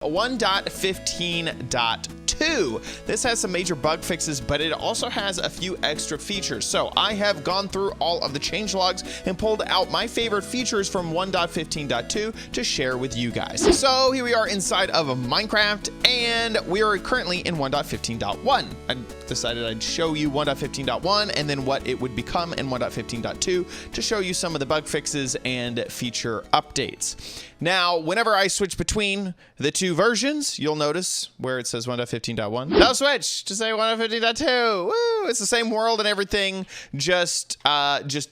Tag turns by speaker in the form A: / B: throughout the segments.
A: 1.15.2. This has some major bug fixes, but it also has a few extra features. So I have gone through all of the changelogs and pulled out my favorite features from 1.15.2 to share with you guys. So here we are inside of Minecraft, and we are currently in 1.15.1. I decided I'd show you 1.15.1 and then what it would become in 1.15.2 to show you some of the bug fixes and feature updates. Now, whenever I switch between the two versions, you'll notice where it says 1.15.1. Now switch to say 1.15.2. Woo! It's the same world and everything, just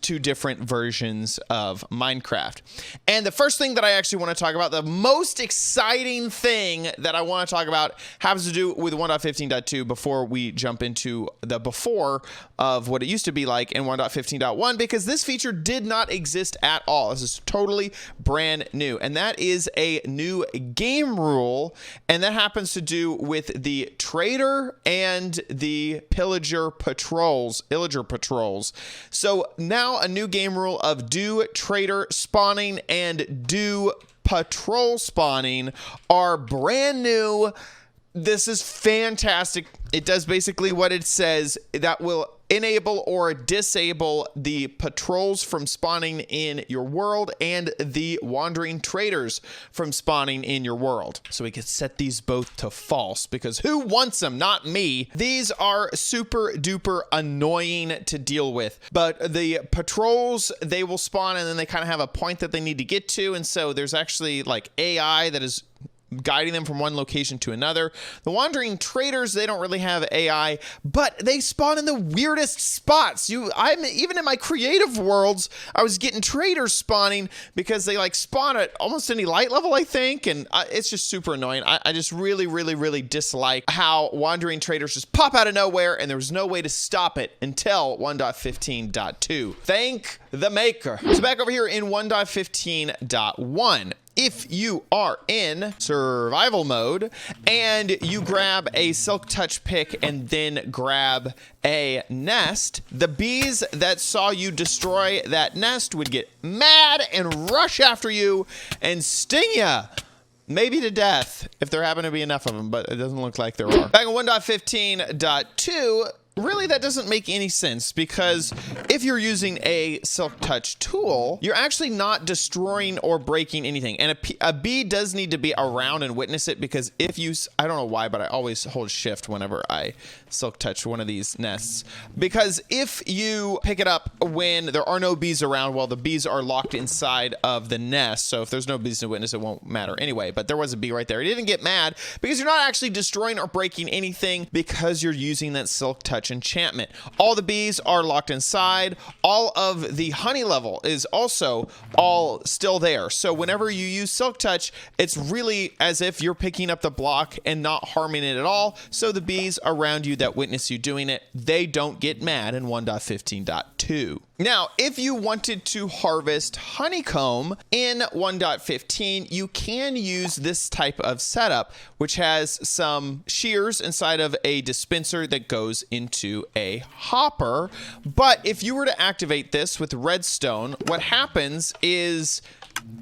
A: two different versions of Minecraft. And the first thing that I actually want to talk about, the most exciting thing that I want to talk about, has to do with 1.15.2 before we jump into the before of what it used to be like in 1.15.1, because this feature did not exist at all. This is totally brand new. And that is a new game rule, and that happens to do with the trader and the illager patrols. So now a new game rule of do trader spawning and do patrol spawning are brand new. This is fantastic. It does basically what it says. That will enable or disable the patrols from spawning in your world and the wandering traders from spawning in your world. So we could set these both to false, because who wants them? Not me. These are super duper annoying to deal with. But the patrols, they will spawn and then they kind of have a point that they need to get to. And so there's actually like AI that is guiding them from one location to another. The wandering traders, they don't really have AI, but they spawn in the weirdest spots. I'm even in my creative worlds, I was getting traders spawning because they like spawn at almost any light level, I think, and it's just super annoying. I just really dislike how wandering traders just pop out of nowhere, and there was no way to stop it until 1.15.2. Thank the maker. So back over here in 1.15.1. If you are in survival mode and you grab a silk touch pick and then grab a nest, the bees that saw you destroy that nest would get mad and rush after you and sting you. Maybe to death if there happen to be enough of them, but it doesn't look like there are. Back in 1.15.2, really, that doesn't make any sense, because if you're using a silk touch tool, you're actually not destroying or breaking anything. And a bee does need to be around and witness it, because if you, I don't know why, but I always hold shift whenever I silk touch one of these nests, because if you pick it up when there are no bees around, well, the bees are locked inside of the nest. So if there's no bees to witness, it won't matter anyway. But there was a bee right there. It didn't get mad because you're not actually destroying or breaking anything, because you're using that silk touch enchantment. All the bees are locked inside. All of the honey level is also all still there. So whenever you use silk touch, it's really as if you're picking up the block and not harming it at all. So the bees around you that witness you doing it, they don't get mad in 1.15.2. Now, if you wanted to harvest honeycomb in 1.15, you can use this type of setup, which has some shears inside of a dispenser that goes into a hopper. But if you were to activate this with redstone, what happens is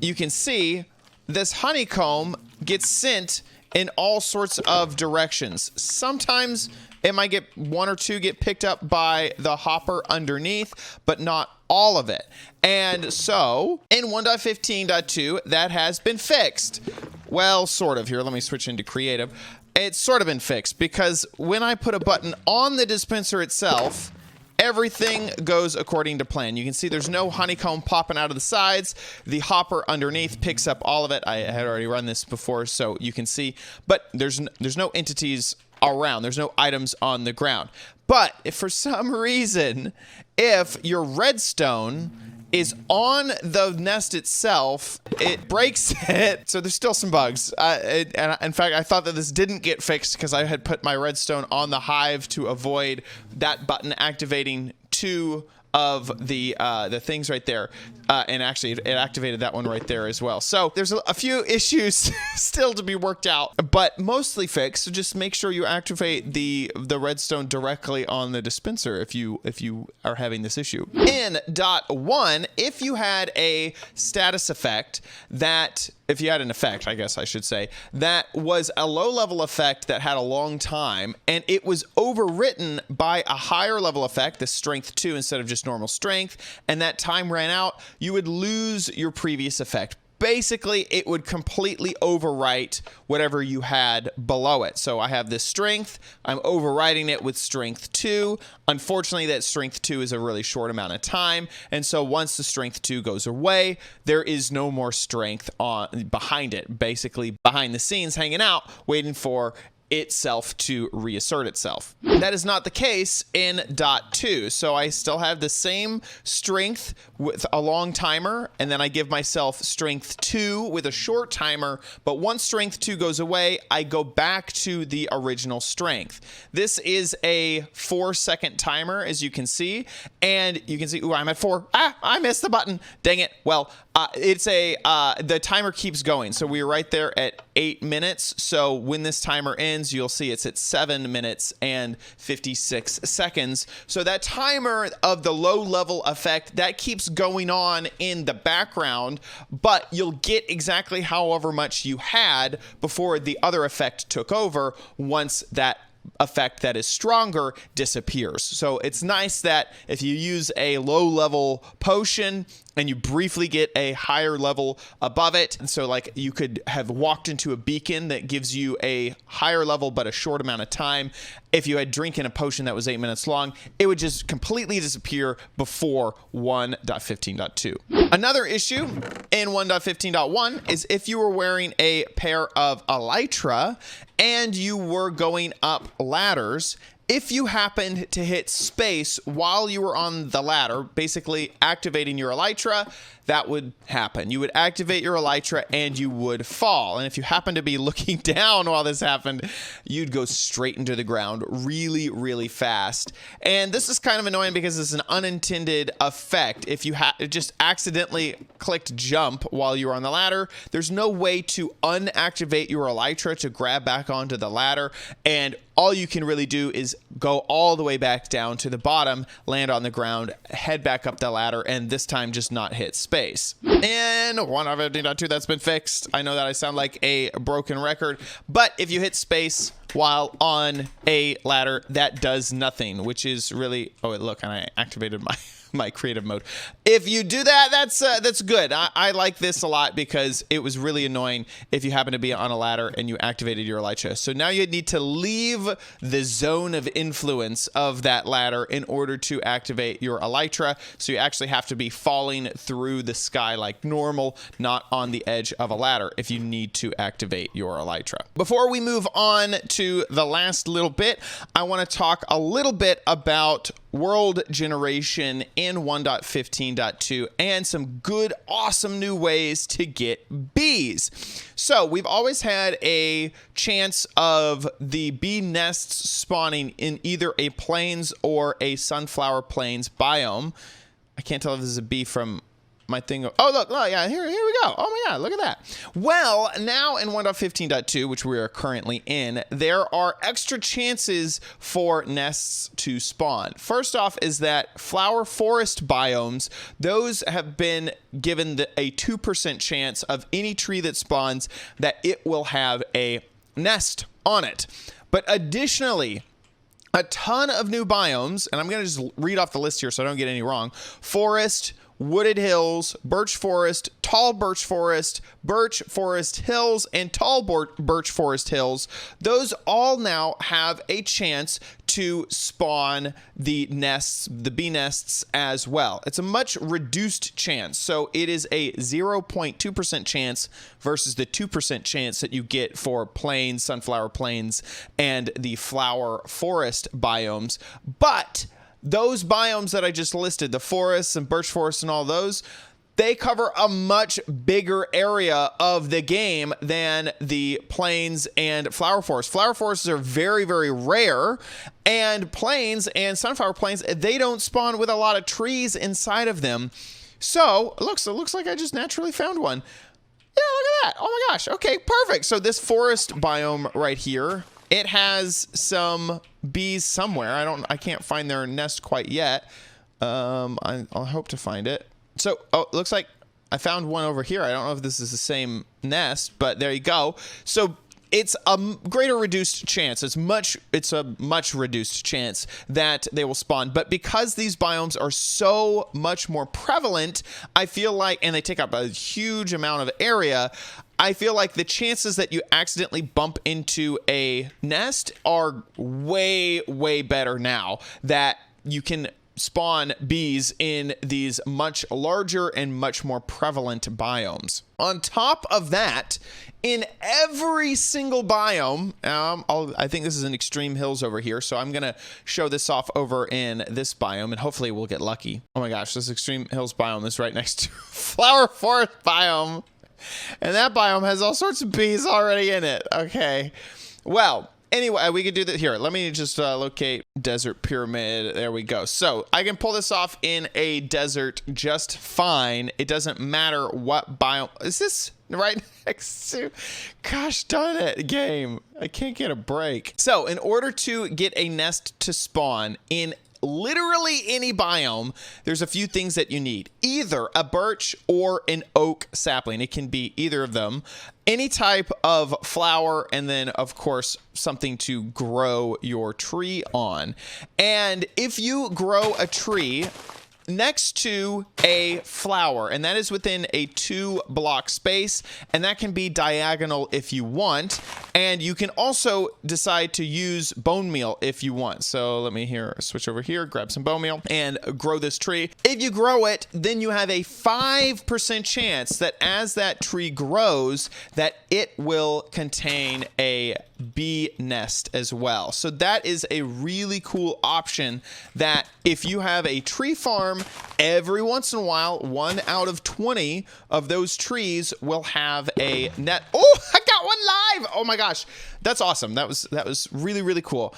A: you can see this honeycomb gets sent in all sorts of directions. Sometimes it might get one or two get picked up by the hopper underneath, but not all of it. And so in 1.15.2, that has been fixed. Well, sort of. Here, let me switch into creative. It's sort of been fixed, because when I put a button on the dispenser itself, everything goes according to plan. You can see there's no honeycomb popping out of the sides. The hopper underneath picks up all of it. I had already run this before, so you can see, but there's no entities around. There's no items on the ground. But if for some reason, if your redstone is on the nest itself, it breaks it. So there's still some bugs. And in fact, I thought that this didn't get fixed because I had put my redstone on the hive to avoid that button activating two of the things right there. And actually, it activated that one right there as well. So there's a few issues still to be worked out, but mostly fixed. So just make sure you activate the redstone directly on the dispenser if you are having this issue. In .1, if you had a status effect that if you had an effect, I guess I should say, that was a low-level effect that had a long time, and it was overwritten by a higher-level effect, the strength 2 instead of just normal strength, and that time ran out, you would lose your previous effect. Basically, it would completely overwrite whatever you had below it. So I have this strength. I'm overwriting it with strength 2. Unfortunately, that strength 2 is a really short amount of time. And so once the strength 2 goes away, there is no more strength behind it, basically behind the scenes hanging out, waiting for itself to reassert itself. That is not the case in dot 2. So I still have the same strength with a long timer, and then I give myself strength 2 with a short timer, but once strength 2 goes away, I go back to the original strength. This is a 4-second timer, as you can see, and you can see, ooh, I'm at 4. I missed the button. Dang it. Well, the timer keeps going. So we're right there at 8 minutes. So when this timer ends, you'll see it's at 7 minutes and 56 seconds. So that timer of the low level effect, that keeps going on in the background, but you'll get exactly however much you had before the other effect took over once that effect that is stronger disappears. So it's nice that if you use a low level potion and you briefly get a higher level above it, and so like you could have walked into a beacon that gives you a higher level but a short amount of time. If you had drinking a potion that was 8 minutes long, it would just completely disappear before 1.15.2. Another issue in 1.15.1 is if you were wearing a pair of elytra and you were going up ladders, if you happened to hit space while you were on the ladder, basically activating your elytra, that would happen. You would activate your elytra and you would fall. And if you happen to be looking down while this happened, you'd go straight into the ground really, really fast. And this is kind of annoying because it's an unintended effect. If you just accidentally clicked jump while you were on the ladder, there's no way to unactivate your elytra to grab back onto the ladder. And all you can really do is go all the way back down to the bottom, land on the ground, head back up the ladder, and this time just not hit space. In 1.15.2, that's been fixed. I know that I sound like a broken record, but if you hit space while on a ladder, that does nothing, which is really, oh, look, and I activated my creative mode. If you do that, that's good. I like this a lot because it was really annoying if you happen to be on a ladder and you activated your elytra. So now you need to leave the zone of influence of that ladder in order to activate your elytra. So you actually have to be falling through the sky like normal, not on the edge of a ladder if you need to activate your elytra. Before we move on to the last little bit, I want to talk a little bit about world generation in 1.15.2 and some good, awesome new ways to get bees. So we've always had a chance of the bee nests spawning in either a plains or a sunflower plains biome. I can't tell if this is a bee from my thing. Oh, look. Oh, yeah. Here we go. Oh, my God. Look at that. Well, now in 1.15.2, which we are currently in, there are extra chances for nests to spawn. First off is that flower forest biomes, those have been given a 2% chance of any tree that spawns that it will have a nest on it. But additionally, a ton of new biomes, and I'm going to just read off the list here so I don't get any wrong. Forest, wooded hills, birch forest, tall birch forest hills, and tall birch forest hills. Those all now have a chance to spawn the nests, the bee nests as well. It's a much reduced chance. So it is a 0.2% chance versus the 2% chance that you get for plains, sunflower plains, and the flower forest biomes. But those biomes that I just listed, the forests and birch forests and all those, they cover a much bigger area of the game than the plains and flower forests. Flower forests are very, very rare, and plains and sunflower plains, they don't spawn with a lot of trees inside of them. So it looks like I just naturally found one. Yeah, look at that. Oh my gosh. Okay, perfect. So this forest biome right here, it has some bees somewhere. I can't find their nest quite yet. I'll hope to find it. So, oh, it looks like I found one over here. I don't know if this is the same nest, but there you go. So it's a greater reduced chance. It's a much reduced chance that they will spawn. But because these biomes are so much more prevalent, I feel like, and they take up a huge amount of area, I feel like the chances that you accidentally bump into a nest are way, way better now that you can spawn bees in these much larger and much more prevalent biomes. On top of that, in every single biome, I think this is an extreme hills over here, so I'm gonna show this off over in this biome, and hopefully we'll get lucky. Oh my gosh, this extreme hills biome is right next to flower forest biome, and that biome has all sorts of bees already in it. Okay, well, anyway, we could do that here. Let me just locate desert pyramid. There we go. So I can pull this off in a desert just fine. It doesn't matter what biome. Is this right next to? Gosh darn it, game. I can't get a break. So in order to get a nest to spawn in literally any biome, there's a few things that you need. Either a birch or an oak sapling. It can be either of them. Any type of flower, and then of course something to grow your tree on. And if you grow a tree next to a flower, and that is within a 2-block space, and that can be diagonal if you want, and you can also decide to use bone meal if you want. So let me switch over here, grab some bone meal and grow this tree. If you grow it, then you have a 5% chance that as that tree grows, that it will contain a bee nest as well. So that is a really cool option that if you have a tree farm, every once in a while, 1 out of 20 of those trees will have a net. Oh, I got one live. Oh my gosh. That's awesome. That was really, really cool.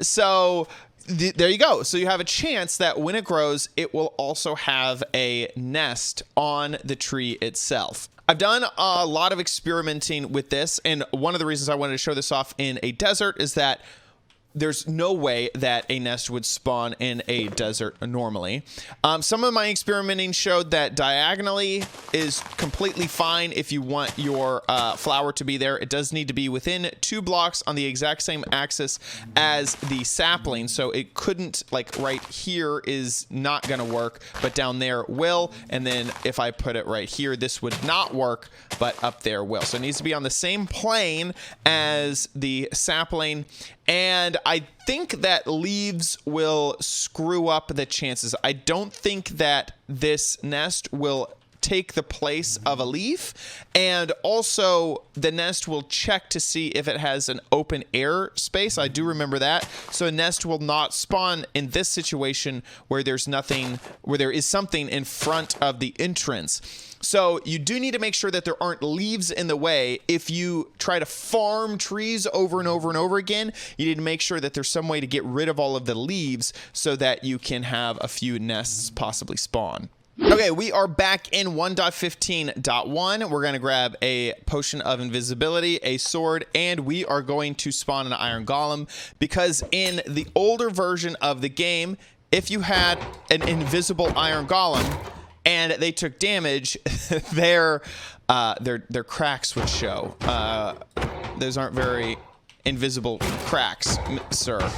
A: So there you go. So you have a chance that when it grows, it will also have a nest on the tree itself. I've done a lot of experimenting with this, and one of the reasons I wanted to show this off in a desert is that there's no way that a nest would spawn in a desert normally. Some of my experimenting showed that diagonally is completely fine if you want your flower to be there. It does need to be within 2 blocks on the exact same axis as the sapling. So it couldn't, like right here is not going to work, but down there will. And then if I put it right here, this would not work, but up there will. So it needs to be on the same plane as the sapling. And I think that leaves will screw up the chances. I don't think that this nest will take the place of a leaf, and also the nest will check to see if it has an open air space. I do remember that. So a nest will not spawn in this situation where there's nothing, where there is something in front of the entrance. So you do need to make sure that there aren't leaves in the way. If you try to farm trees over and over and over again, you need to make sure that there's some way to get rid of all of the leaves so that you can have a few nests possibly spawn. Okay, we are back in 1.15.1. We're going to grab a potion of invisibility, a sword, and we are going to spawn an iron golem, because in the older version of the game, if you had an invisible iron golem and they took damage, their cracks would show. Those aren't very invisible cracks, sir.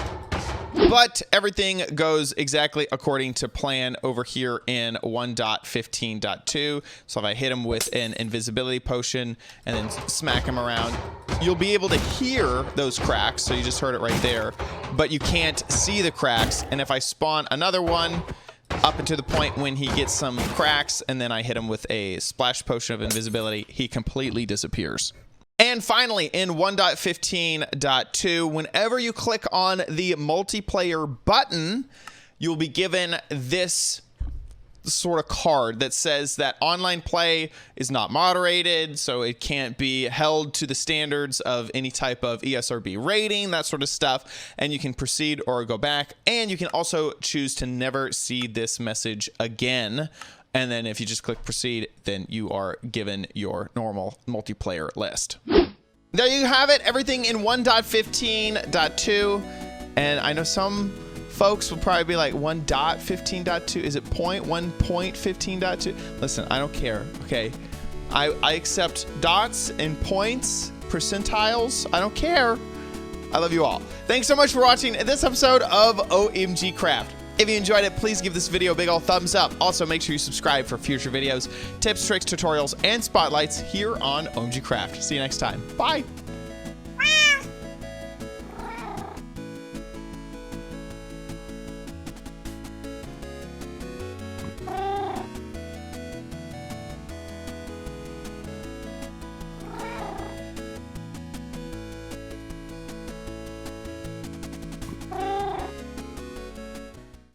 A: But everything goes exactly according to plan over here in 1.15.2. So if I hit him with an invisibility potion and then smack him around, you'll be able to hear those cracks. So you just heard it right there, but you can't see the cracks. And if I spawn another one up into the point when he gets some cracks and then I hit him with a splash potion of invisibility, he completely disappears. And finally, in 1.15.2, whenever you click on the multiplayer button, you'll be given this sort of card that says that online play is not moderated, so it can't be held to the standards of any type of ESRB rating, that sort of stuff, and you can proceed or go back, and you can also choose to never see this message again. And then if you just click proceed, then you are given your normal multiplayer list. There you have it, everything in 1.15.2. And I know some folks will probably be like 1.15.2. Is it 1.15.2? Listen, I don't care, okay? I accept dots and points, percentiles. I don't care. I love you all. Thanks so much for watching this episode of OMG Craft. If you enjoyed it, please give this video a big old thumbs up. Also, make sure you subscribe for future videos, tips, tricks, tutorials, and spotlights here on OMG Craft. See you next time. Bye.